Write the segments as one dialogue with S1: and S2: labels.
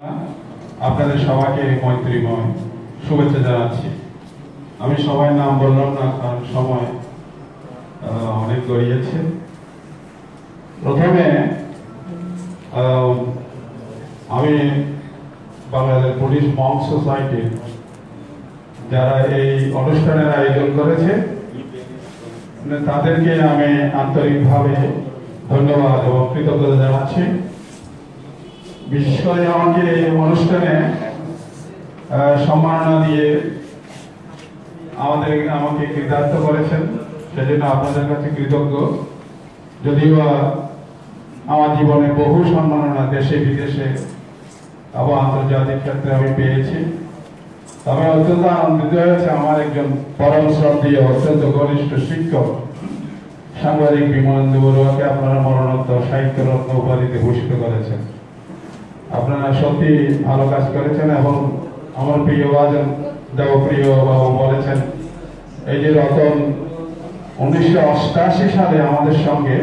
S1: আপনাদের সবাইকে মৈত্রীময় শুভেচ্ছা জানাচ্ছি। আমি সবাই নাম বললাম না, কারণ সময় অনেক গড়িয়েছে। প্রথমে আমি বাংলাদেশ পুলিশ মঙ্ক সোসাইটির যারা এই অনুষ্ঠানের আয়োজন করেছে তাদেরকে আমি আন্তরিকভাবে ধন্যবাদ এবং কৃতজ্ঞতা জানাচ্ছি। বিশেষ করে আমাকে এই অনুষ্ঠানে সম্মাননা দিয়ে আমাকে কৃতার্থ করেছেন, সেজন্য আপনাদের কাছে কৃতজ্ঞ। যদিও আমার জীবনে বহু সম্মাননা দেশে বিদেশে এবং আন্তর্জাতিক ক্ষেত্রে আমি পেয়েছি, তবে অত্যন্ত আনন্দিত হয়েছে আমার একজন পরম শ্রদ্ধেয় অত্যন্ত ঘনিষ্ঠ শিক্ষক সাংবাদিক বিমলেন্দু বড়ুয়াকে আপনারা মরণোত্তর সাহিত্য রত্ন উপাধিতে ভূষিত করেছেন। আপনারা সত্যি ভালো কাজ করেছেন এবং আমার প্রিয় দেবপ্রিয় বাবু বলেছেন, এই যে রতন 1988 সালে আমাদের সঙ্গে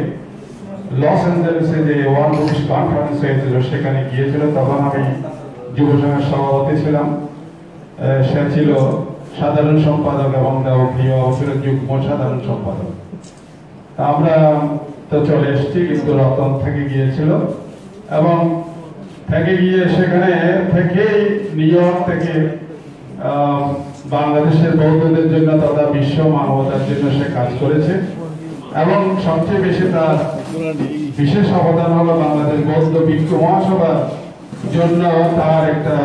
S1: লস অ্যাঞ্জেলেসে যে ওয়ার্ল্ড বুকস কনফারেন্স হয়েছিল সেখানে গিয়েছিল, তখন আমি যুব সংঘের সভাপতি ছিলাম, সে ছিল সাধারণ সম্পাদক এবং দেবপ্রিয় ছিল যুগ্ম সাধারণ সম্পাদক। আমরা তো চলে এসেছি, কিন্তু রতন থেকে গিয়েছিল এবং থেকে গিয়ে সেখানে থেকেই নিউ ইয়র্ক থেকে বাংলাদেশের বৌদ্ধদের জন্য তথা বিশ্ব মানবতার জন্য সে কাজ করেছে এবং সবচেয়ে বেশি তার বিশেষ অবদান হলো বাংলাদেশ বৌদ্ধ ভিক্ষু মহাসভার জন্য তার একটা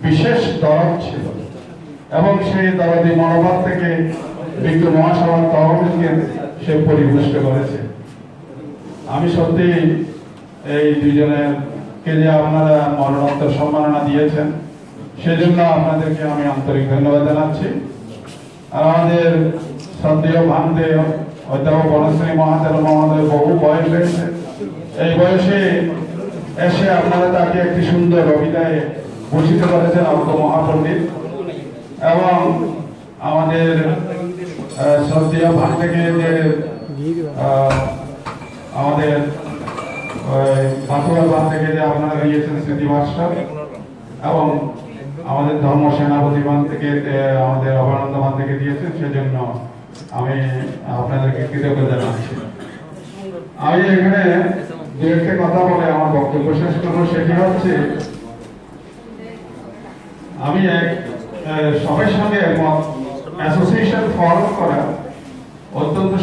S1: বিশেষ দরদ ছিল এবং সেই দরদি মনোভাব থেকে ভিক্ষু মহাসভার তহবিলকে সে পরিপুষ্ট করেছে। আমি সত্যি এই দুজনের যে আপনারা মরণোত্তর সম্মাননা দিয়েছেন সেজন্য আপনাদেরকে আমি আন্তরিক ধন্যবাদ জানাচ্ছি। আর আমাদের শ্রদ্ধেয় ভান্তে অধ্যাপক বনশ্রী মহোদয় বহু বয়স হয়েছে, এই বয়সে এসে আপনারা তাকে একটি সুন্দর অভিধায় ভূষিত করেছেন অর্থ মহাপণ্ডিত। এবং আমাদের শ্রদ্ধেয় ভান থেকে যে আমাদের বাঁকুড়া বান থেকে যে আপনারা দিয়েছেন স্মৃতি ভাস্কর, এবং আমাদের ধর্ম সেনাপতি বান থেকে আমাদের অবরানন্দ বান থেকে দিয়েছেন, সেজন্য আমি আপনাদেরকে কৃতজ্ঞতা জানাচ্ছি। আমি এখানে দু একটা কথা বলে আমার বক্তব্য শেষ করবো। সেটি হচ্ছে, আমি সবার সঙ্গে একমত, অ্যাসোসিয়েশন ফর্ম করা অত্যন্ত